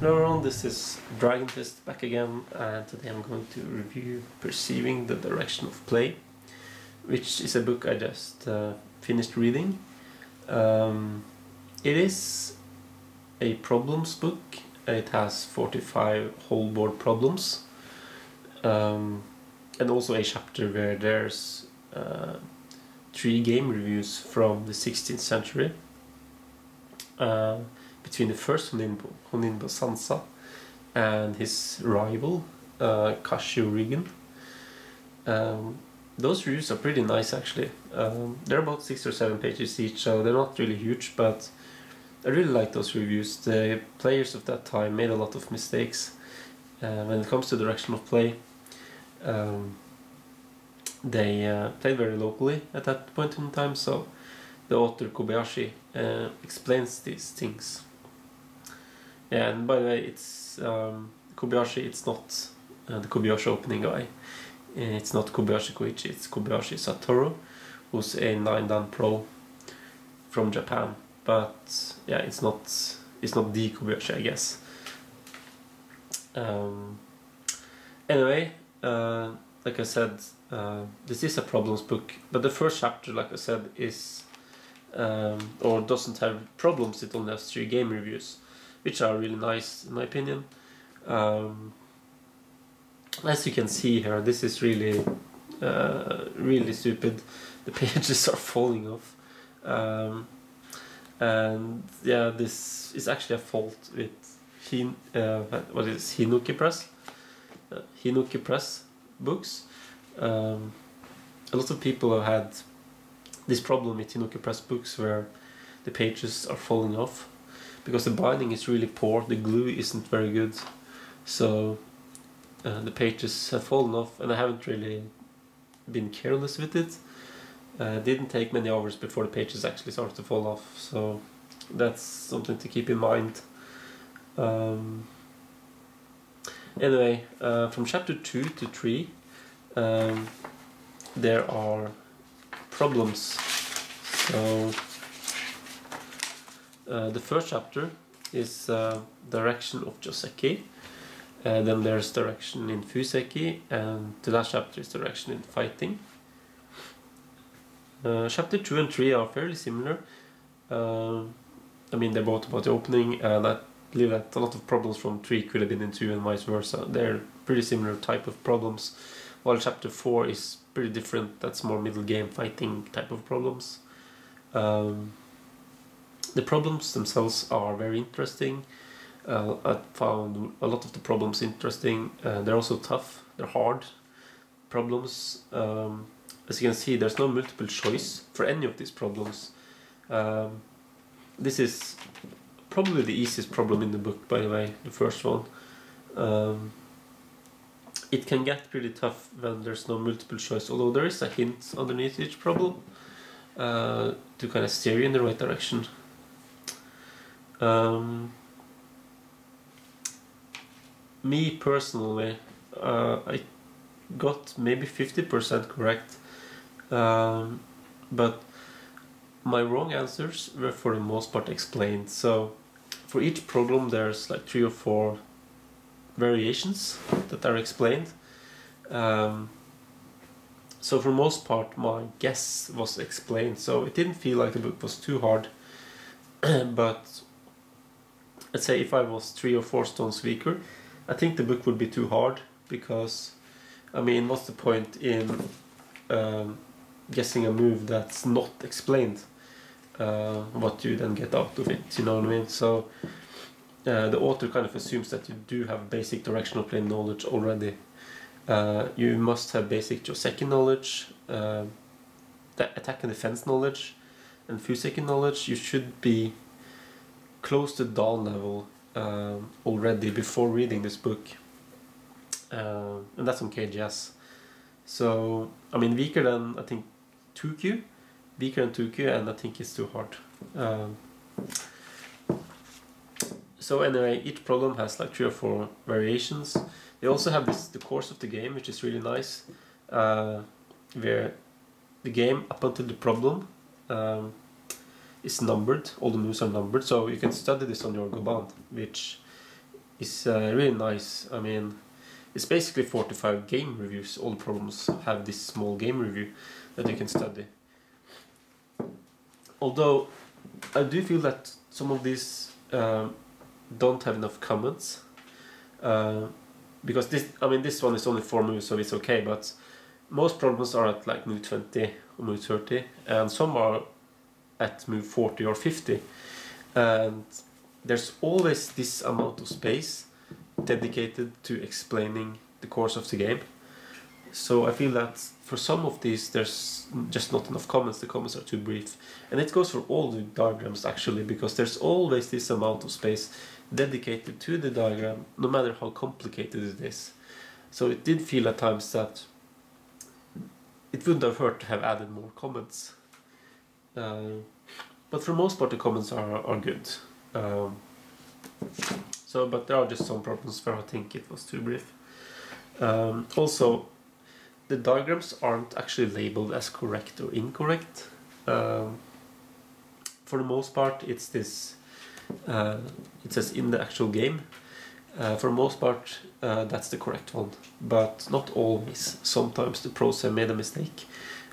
Hello everyone, this is Dragon Fist back again, and today I'm going to review Perceiving the Direction of Play, which is a book I just finished reading. It is a problems book. It has 45 whole board problems, and also a chapter where there's 3 game reviews from the 16th century. Between the first Honinbo Sansa and his rival Casio Regan. Those reviews are pretty nice actually. They're about 6 or 7 pages each, so they're not really huge, but I really like those reviews. The players of that time made a lot of mistakes when it comes to direction of play. They played very locally at that point in time, so the author Kobayashi explains these things. Yeah, and by the way, it's Kobayashi. It's not the Kobayashi opening guy. It's not Kobayashi Koichi. It's Kobayashi Satoru, who's a 9-dan pro from Japan. But yeah, it's not the Kobayashi, I guess. Anyway, like I said, this is a problems book, but the first chapter, like I said, is or doesn't have problems. It only has 3 game reviews, which are really nice in my opinion. As you can see here, this is really really stupid. The pages are falling off, and yeah, this is actually a fault with what is Hinoki Press? Hinoki Press books. A lot of people have had this problem with Hinoki Press books where the pages are falling off because the binding is really poor, the glue isn't very good, so the pages have fallen off, and I haven't really been careless with it. It didn't take many hours before the pages actually started to fall off, so that's something to keep in mind. Anyway, from chapter 2 to 3 there are problems. So the first chapter is direction of Joseki, then there's direction in Fuseki, and the last chapter is direction in fighting. Chapter 2 and 3 are fairly similar. I mean, they're both about the opening, and I believe that a lot of problems from 3 could have been in 2 and vice versa. They're pretty similar type of problems, while chapter 4 is pretty different. That's more middle game fighting type of problems. The problems themselves are very interesting. I found a lot of the problems interesting. They're also tough, they're hard problems. As you can see, there's no multiple choice for any of these problems. This is probably the easiest problem in the book, by the way, the first one. It can get pretty tough when there's no multiple choice, although there is a hint underneath each problem to kind of steer you in the right direction. Me personally, I got maybe 50% correct, but my wrong answers were for the most part explained. So for each problem there's like 3 or 4 variations that are explained. So for the most part my guess was explained, so it didn't feel like the book was too hard. But let's say if I was 3 or 4 stones weaker, I think the book would be too hard, because I mean, what's the point in guessing a move that's not explained? What do you then get out of it, you know what I mean? So the author kind of assumes that you do have basic directional play knowledge already. You must have basic Joseki knowledge, the attack and defense knowledge, and Fuseki knowledge. You should be close to Dan level already before reading this book, and that's on KGS. So I mean, weaker than I think 2Q, and I think it's too hard. So anyway, each problem has like 3 or 4 variations. They also have the course of the game, which is really nice, where the game up until the problem is numbered. All the moves are numbered, so you can study this on your Goban, which is really nice. I mean, it's basically 45 game reviews. All the problems have this small game review that you can study. Although I do feel that some of these don't have enough comments, because this one is only 4 moves, so it's okay. But most problems are at like move 20 or move 30, and some are at move 40 or 50, and there's always this amount of space dedicated to explaining the course of the game. So I feel that for some of these there's just not enough comments, the comments are too brief. And it goes for all the diagrams actually, because there's always this amount of space dedicated to the diagram, no matter how complicated it is. So it did feel at times that it wouldn't have hurt to have added more comments. But for most part the comments are good. But there are just some problems where I think it was too brief. Also, the diagrams aren't actually labeled as correct or incorrect. For the most part it's this, it says in the actual game. For the most part that's the correct one, but not always. Sometimes the pros have made a mistake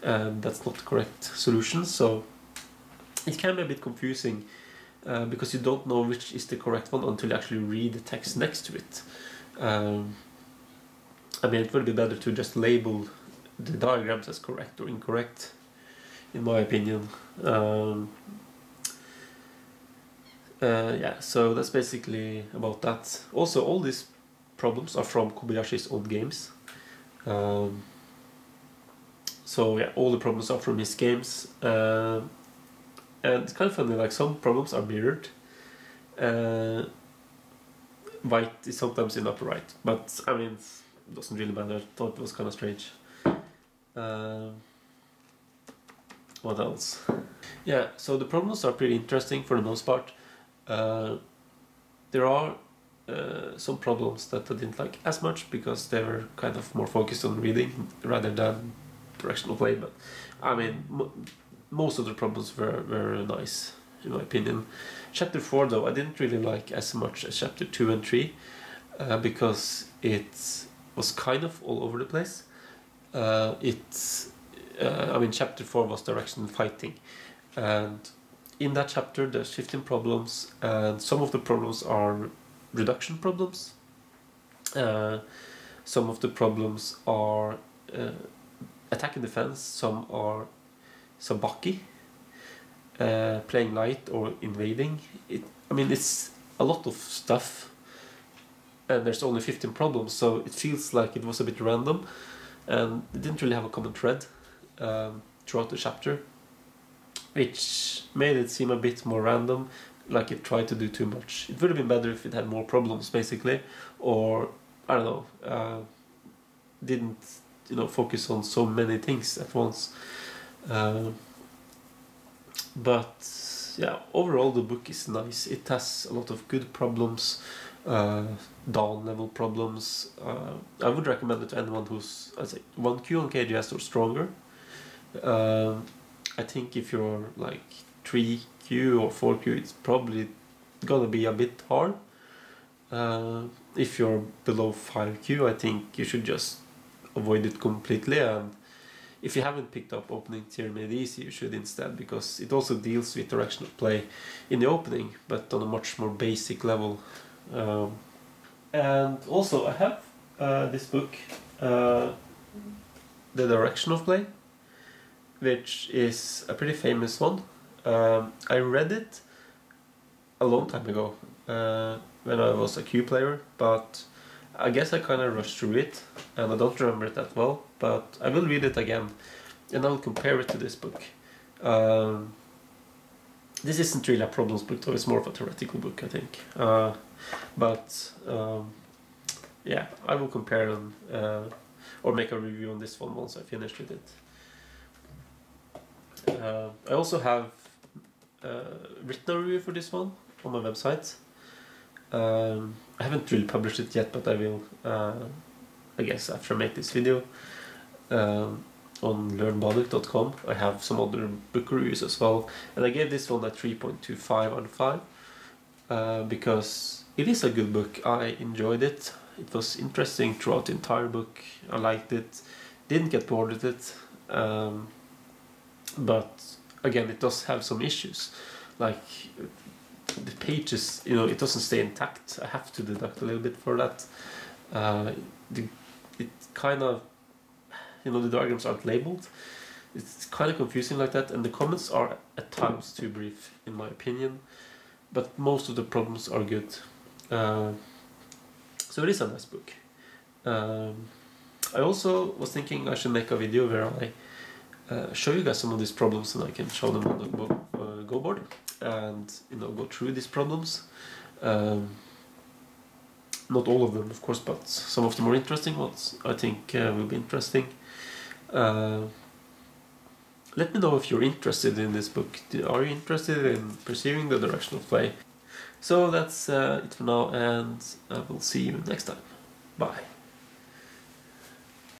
and that's not the correct solution, so it can be a bit confusing. Because you don't know which is the correct one until you actually read the text next to it. I mean, it would be better to just label the diagrams as correct or incorrect, in my opinion. Yeah, so that's basically about that. Also, all these problems are from Kobayashi's own games. So yeah, all the problems are from his games. And it's kind of funny, like some problems are mirrored. White is sometimes in upper right, but I mean, it doesn't really matter. I thought it was kind of strange. What else? Yeah, so the problems are pretty interesting for the most part. There are some problems that I didn't like as much because they were kind of more focused on reading rather than directional play, but I mean, most of the problems were nice, in my opinion. Chapter 4 though, I didn't really like as much as chapter 2 and 3, because it was kind of all over the place. I mean, chapter 4 was directional fighting, and in that chapter there's 15 problems, and some of the problems are reduction problems. Some of the problems are attack and defense, some are sabaki, playing light or invading. I mean, it's a lot of stuff, and there's only 15 problems, so it feels like it was a bit random, and it didn't really have a common thread throughout the chapter, which made it seem a bit more random, like it tried to do too much. It would have been better if it had more problems, basically, or I don't know, didn't focus on so many things at once. But yeah, overall the book is nice. It has a lot of good problems, down level problems. I would recommend it to anyone who's, I'd say, 1Q on KGS or stronger. I think if you're like 3Q or 4Q, it's probably gonna be a bit hard. If you're below 5Q, I think you should just avoid it completely, and if you haven't picked up Opening Tier Made Easy, you should instead, because it also deals with directional play in the opening, but on a much more basic level. And also I have this book, The Direction of Play, which is a pretty famous one. I read it a long time ago, when I was a Q player, but I guess I kind of rushed through it, and I don't remember it that well, but I will read it again, and I'll compare it to this book. This isn't really a problems book though, it's more of a theoretical book, I think. Yeah, I will compare them, or make a review on this one once I finish with it. I also have written a review for this one on my website. I haven't really published it yet, but I will, I guess, after I make this video. On learnbaduk.com I have some other book reviews as well, and I gave this one a 3.25 out of 5, because it is a good book. I enjoyed it. It was interesting throughout the entire book. I liked it. Didn't get bored with it. But again, it does have some issues. Like the pages, you know, it doesn't stay intact. I have to deduct a little bit for that. It kind of, you know, the diagrams aren't labeled. It's kind of confusing like that, and the comments are at times too brief, in my opinion. But most of the problems are good. So it is a nice book. I also was thinking I should make a video where I show you guys some of these problems, and I can show them on the Go board, and you know, go through these problems. Not all of them, of course, but some of the more interesting ones I think will be interesting. Let me know if you're interested in this book. Are you interested in pursuing the directional play? So that's it for now, and I will see you next time. Bye.